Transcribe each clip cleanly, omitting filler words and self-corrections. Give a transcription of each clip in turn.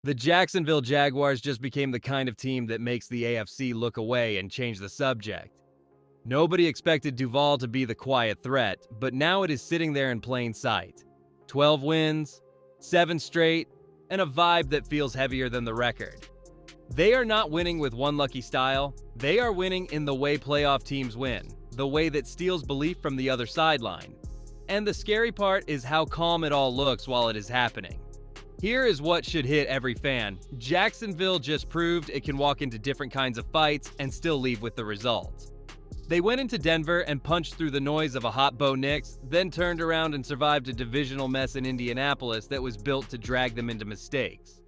The Jacksonville Jaguars just became the kind of team that makes the AFC look away and change the subject. Nobody expected Duval to be the quiet threat, but now it is sitting there in plain sight. 12 wins, 7 straight, and a vibe that feels heavier than the record. They are not winning with one lucky style, they are winning in the way playoff teams win, the way that steals belief from the other sideline. And the scary part is how calm it all looks while it is happening. Here is what should hit every fan. Jacksonville just proved it can walk into different kinds of fights and still leave with the result. They went into Denver and punched through the noise of a hot Bo Nix, then turned around and survived a divisional mess in Indianapolis that was built to drag them into mistakes.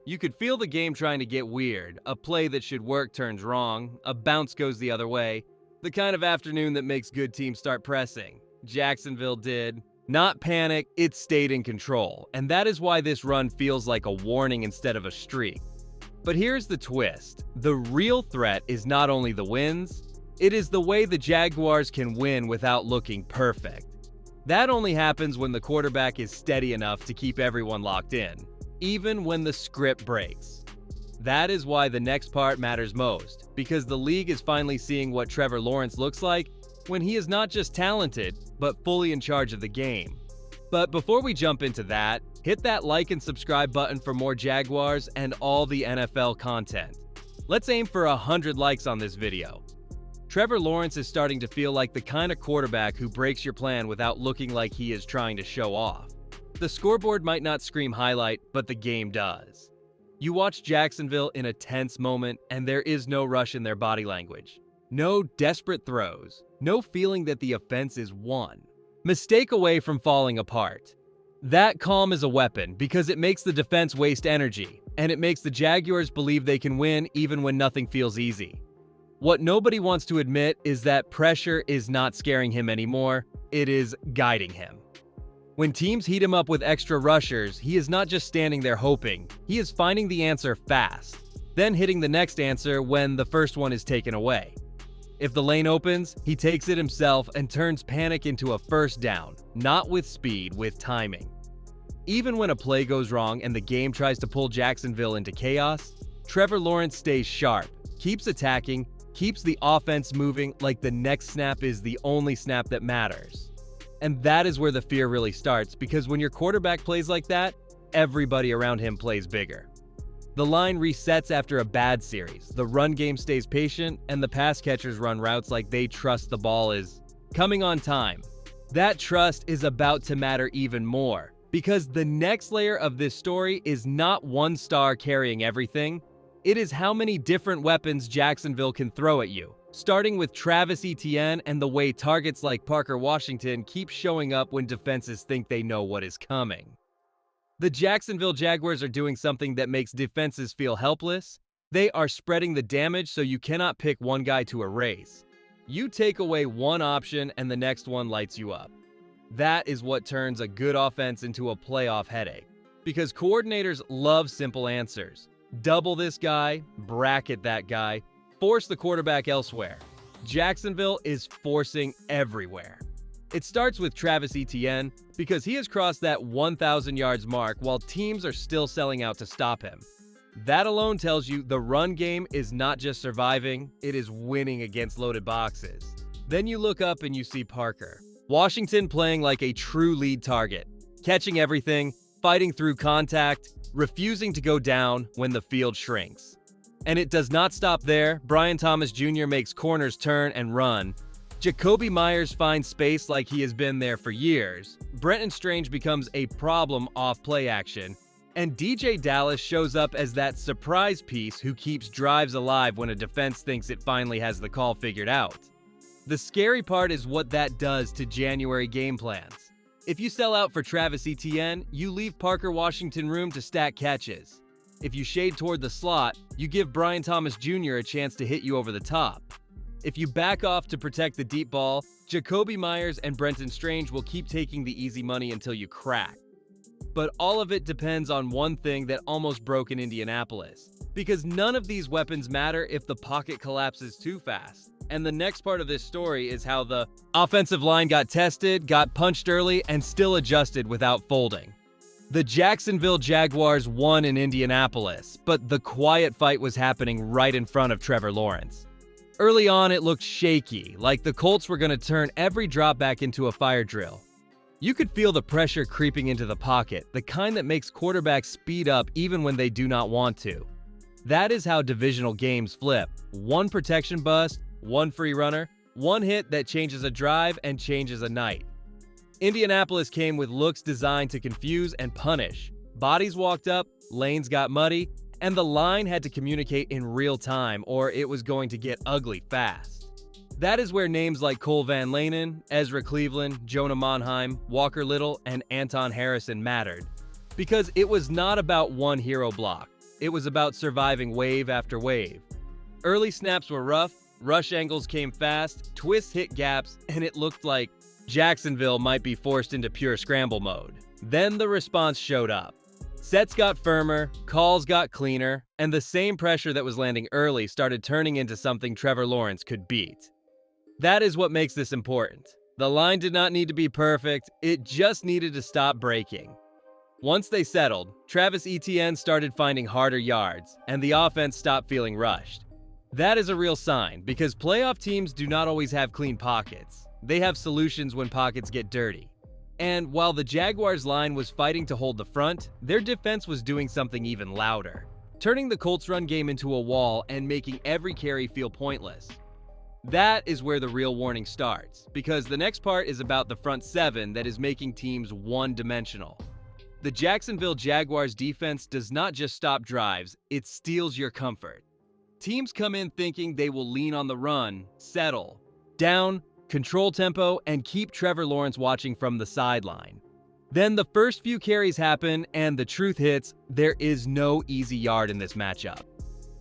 You could feel the game trying to get weird. A play that should work turns wrong, a bounce goes the other way, the kind of afternoon that makes good teams start pressing. Jacksonville did. Not panic, it stayed in control, and that is why this run feels like a warning instead of a streak. But here's the twist. The real threat is not only the wins, it is the way the Jaguars can win without looking perfect. That only happens when the quarterback is steady enough to keep everyone locked in, even when the script breaks. That is why the next part matters most, because the league is finally seeing what Trevor Lawrence looks like when he is not just talented, but fully in charge of the game. But before we jump into that, hit that like and subscribe button for more Jaguars and all the NFL content. Let's aim for 100 likes on this video. Trevor Lawrence is starting to feel like the kind of quarterback who breaks your plan without looking like he is trying to show off. The scoreboard might not scream highlight, but the game does. You watch Jacksonville in a tense moment, and there is no rush in their body language. No desperate throws. No feeling that the offense is won. Mistake away from falling apart. That calm is a weapon because it makes the defense waste energy, and it makes the Jaguars believe they can win even when nothing feels easy. What nobody wants to admit is that pressure is not scaring him anymore, it is guiding him. When teams heat him up with extra rushers, he is not just standing there hoping, he is finding the answer fast, then hitting the next answer when the first one is taken away. If the lane opens, he takes it himself and turns panic into a first down, not with speed, with timing. Even when a play goes wrong and the game tries to pull Jacksonville into chaos, Trevor Lawrence stays sharp, keeps attacking, keeps the offense moving like the next snap is the only snap that matters. And that is where the fear really starts, because when your quarterback plays like that, everybody around him plays bigger. The line resets after a bad series, the run game stays patient, and the pass catchers run routes like they trust the ball is coming on time. That trust is about to matter even more, because the next layer of this story is not one star carrying everything, it is how many different weapons Jacksonville can throw at you, starting with Travis Etienne and the way targets like Parker Washington keep showing up when defenses think they know what is coming. The Jacksonville Jaguars are doing something that makes defenses feel helpless. They are spreading the damage so you cannot pick one guy to erase. You take away one option and the next one lights you up. That is what turns a good offense into a playoff headache, because coordinators love simple answers. Double this guy, bracket that guy, force the quarterback elsewhere. Jacksonville is forcing everywhere. It starts with Travis Etienne because he has crossed that 1,000 yards mark while teams are still selling out to stop him. That alone tells you the run game is not just surviving, it is winning against loaded boxes. Then you look up and you see Parker. Washington playing like a true lead target, catching everything, fighting through contact, refusing to go down when the field shrinks. And it does not stop there. Brian Thomas Jr. makes corners turn and run. Jakobi Meyers finds space like he has been there for years. Brenton Strange becomes a problem off play action. And DJ Dallas shows up as that surprise piece who keeps drives alive when a defense thinks it finally has the call figured out. The scary part is what that does to January game plans. If you sell out for Travis Etienne, you leave Parker Washington room to stack catches. If you shade toward the slot, you give Brian Thomas Jr. a chance to hit you over the top. If you back off to protect the deep ball, Jakobi Meyers and Brenton Strange will keep taking the easy money until you crack. But all of it depends on one thing that almost broke in Indianapolis, because none of these weapons matter if the pocket collapses too fast. And the next part of this story is how the offensive line got tested, got punched early, and still adjusted without folding. The Jacksonville Jaguars won in Indianapolis, but the quiet fight was happening right in front of Trevor Lawrence. Early on, it looked shaky, like the Colts were going to turn every dropback into a fire drill. You could feel the pressure creeping into the pocket, the kind that makes quarterbacks speed up even when they do not want to. That is how divisional games flip. One protection bust, one free runner, one hit that changes a drive and changes a night. Indianapolis came with looks designed to confuse and punish. Bodies walked up, lanes got muddy, and the line had to communicate in real time or it was going to get ugly fast. That is where names like Cole Van Lanen, Ezra Cleveland, Jonah Monheim, Walker Little, and Anton Harrison mattered. Because it was not about one hero block. It was about surviving wave after wave. Early snaps were rough, rush angles came fast, twists hit gaps, and it looked like Jacksonville might be forced into pure scramble mode. Then the response showed up. Sets got firmer, calls got cleaner, and the same pressure that was landing early started turning into something Trevor Lawrence could beat. That is what makes this important. The line did not need to be perfect, it just needed to stop breaking. Once they settled, Travis Etienne started finding harder yards, and the offense stopped feeling rushed. That is a real sign, because playoff teams do not always have clean pockets. They have solutions when pockets get dirty. And while the Jaguars' line was fighting to hold the front, their defense was doing something even louder, turning the Colts' run game into a wall and making every carry feel pointless. That is where the real warning starts, because the next part is about the front seven that is making teams one-dimensional. The Jacksonville Jaguars defense does not just stop drives, it steals your comfort. Teams come in thinking they will lean on the run, settle, down, control tempo, and keep Trevor Lawrence watching from the sideline. Then the first few carries happen, and the truth hits, there is no easy yard in this matchup.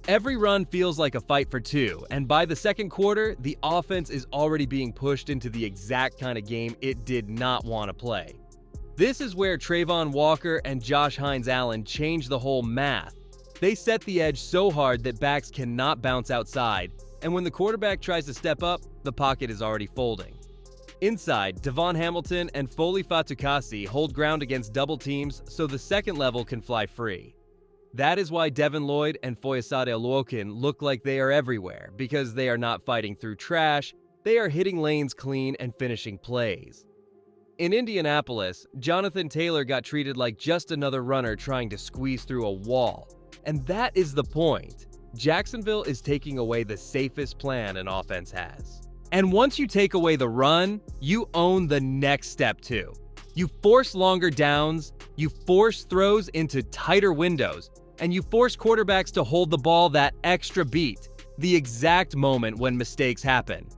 Every run feels like a fight for two, and by the second quarter, the offense is already being pushed into the exact kind of game it did not want to play. This is where Trayvon Walker and Josh Hines-Allen change the whole math. They set the edge so hard that backs cannot bounce outside, and when the quarterback tries to step up, the pocket is already folding. Inside, Devon Hamilton and Foley Fatukasi hold ground against double teams so the second level can fly free. That is why Devin Lloyd and Foyesade Oluokun look like they are everywhere, because they are not fighting through trash, they are hitting lanes clean and finishing plays. In Indianapolis, Jonathan Taylor got treated like just another runner trying to squeeze through a wall. And that is the point. Jacksonville is taking away the safest plan an offense has. And once you take away the run, you own the next step too. You force longer downs, you force throws into tighter windows, and you force quarterbacks to hold the ball that extra beat, the exact moment when mistakes happen.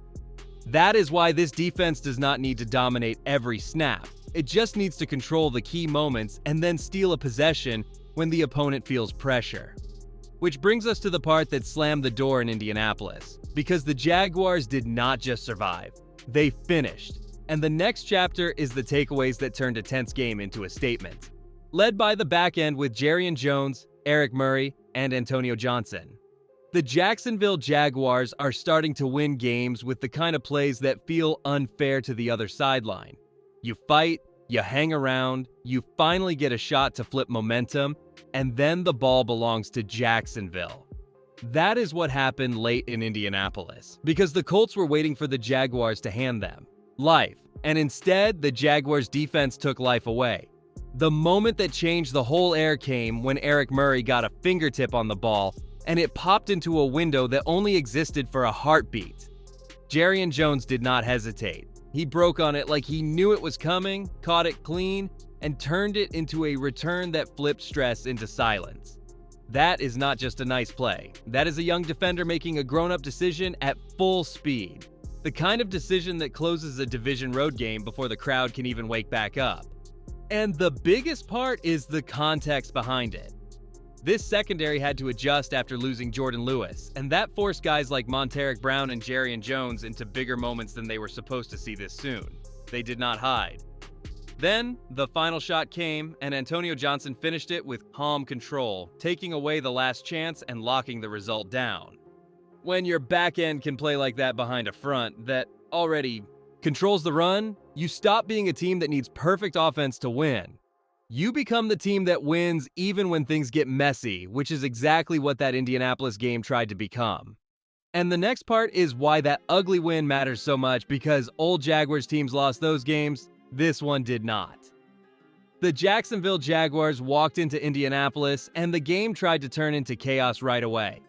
That is why this defense does not need to dominate every snap. It just needs to control the key moments and then steal a possession when the opponent feels pressure. Which brings us to the part that slammed the door in Indianapolis, because the Jaguars did not just survive, they finished. And the next chapter is the takeaways that turned a tense game into a statement. Led by the back end with Jarrian Jones, Eric Murray, and Antonio Johnson. The Jacksonville Jaguars are starting to win games with the kind of plays that feel unfair to the other sideline. You fight, you hang around, you finally get a shot to flip momentum, and then the ball belongs to Jacksonville. That is what happened late in Indianapolis, because the Colts were waiting for the Jaguars to hand them life, and instead, the Jaguars' defense took life away. The moment that changed the whole air came when Eric Murray got a fingertip on the ball, and it popped into a window that only existed for a heartbeat. Jarrian Jones did not hesitate. He broke on it like he knew it was coming, caught it clean, and turned it into a return that flipped stress into silence. That is not just a nice play. That is a young defender making a grown-up decision at full speed. The kind of decision that closes a division road game before the crowd can even wake back up. And the biggest part is the context behind it. This secondary had to adjust after losing Jordan Lewis, and that forced guys like Monteric Brown and Jarrian Jones into bigger moments than they were supposed to see this soon. They did not hide. Then, the final shot came, and Antonio Johnson finished it with calm control, taking away the last chance and locking the result down. When your back end can play like that behind a front that already controls the run, you stop being a team that needs perfect offense to win. You become the team that wins even when things get messy, which is exactly what that Indianapolis game tried to become. And the next part is why that ugly win matters so much, because old Jaguars teams lost those games, this one did not. The Jacksonville Jaguars walked into Indianapolis, and the game tried to turn into chaos right away.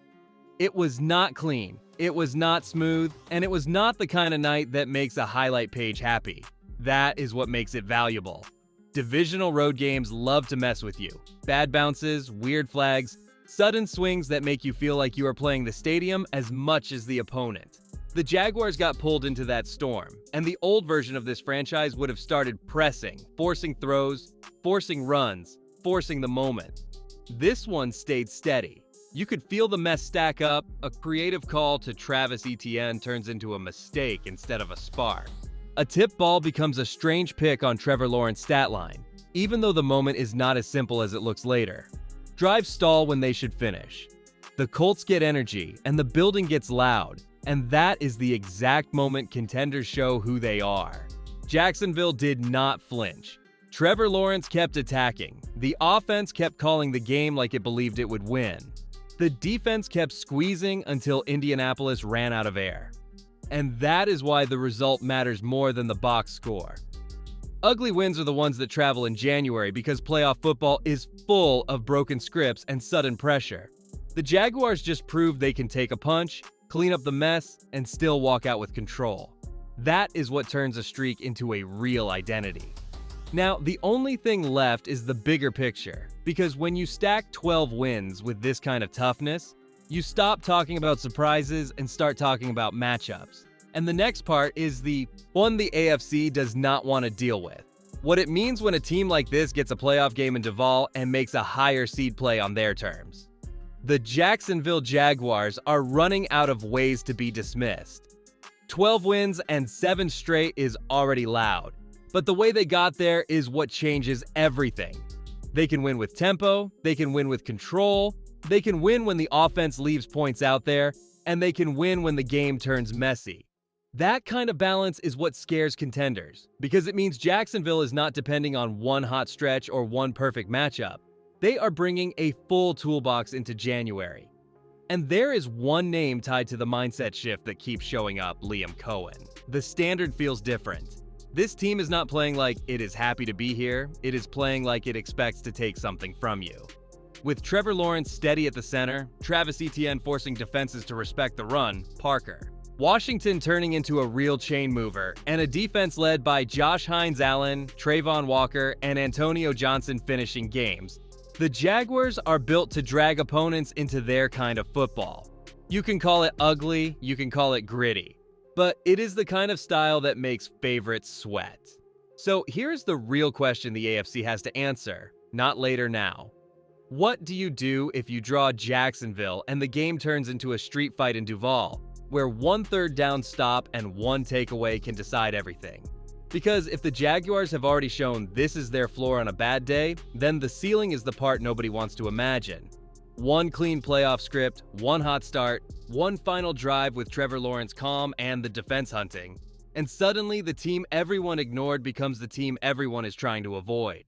It was not clean, it was not smooth, and it was not the kind of night that makes a highlight page happy. That is what makes it valuable. Divisional road games love to mess with you. Bad bounces, weird flags, sudden swings that make you feel like you are playing the stadium as much as the opponent. The Jaguars got pulled into that storm, and the old version of this franchise would have started pressing, forcing throws, forcing runs, forcing the moment. This one stayed steady. You could feel the mess stack up. A creative call to Travis Etienne turns into a mistake instead of a spark. A tip ball becomes a strange pick on Trevor Lawrence's stat line, even though the moment is not as simple as it looks later. Drives stall when they should finish. The Colts get energy, and the building gets loud, and that is the exact moment contenders show who they are. Jacksonville did not flinch. Trevor Lawrence kept attacking. The offense kept calling the game like it believed it would win. The defense kept squeezing until Indianapolis ran out of air. And that is why the result matters more than the box score. Ugly wins are the ones that travel in January because playoff football is full of broken scripts and sudden pressure. The Jaguars just proved they can take a punch, clean up the mess, and still walk out with control. That is what turns a streak into a real identity. Now, the only thing left is the bigger picture, because when you stack 12 wins with this kind of toughness, you stop talking about surprises and start talking about matchups. And the next part is the one the AFC does not want to deal with. What it means when a team like this gets a playoff game in Duval and makes a higher seed play on their terms. The Jacksonville Jaguars are running out of ways to be dismissed. 12 wins and 7 straight is already loud, but the way they got there is what changes everything. They can win with tempo, they can win with control, they can win when the offense leaves points out there, and they can win when the game turns messy. That kind of balance is what scares contenders, because it means Jacksonville is not depending on one hot stretch or one perfect matchup. They are bringing a full toolbox into January. And there is one name tied to the mindset shift that keeps showing up: Liam Cohen. The standard feels different. This team is not playing like it is happy to be here, it is playing like it expects to take something from you. With Trevor Lawrence steady at the center, Travis Etienne forcing defenses to respect the run, Parker. Washington turning into a real chain mover, and a defense led by Josh Hines-Allen, Trayvon Walker, and Antonio Johnson finishing games. The Jaguars are built to drag opponents into their kind of football. You can call it ugly, you can call it gritty, but it is the kind of style that makes favorites sweat. So here's the real question the AFC has to answer, not later now. What do you do if you draw Jacksonville and the game turns into a street fight in Duval, where one third down stop and one takeaway can decide everything? Because if the Jaguars have already shown this is their floor on a bad day, then the ceiling is the part nobody wants to imagine. One clean playoff script, one hot start, one final drive with Trevor Lawrence calm and the defense hunting, and suddenly the team everyone ignored becomes the team everyone is trying to avoid.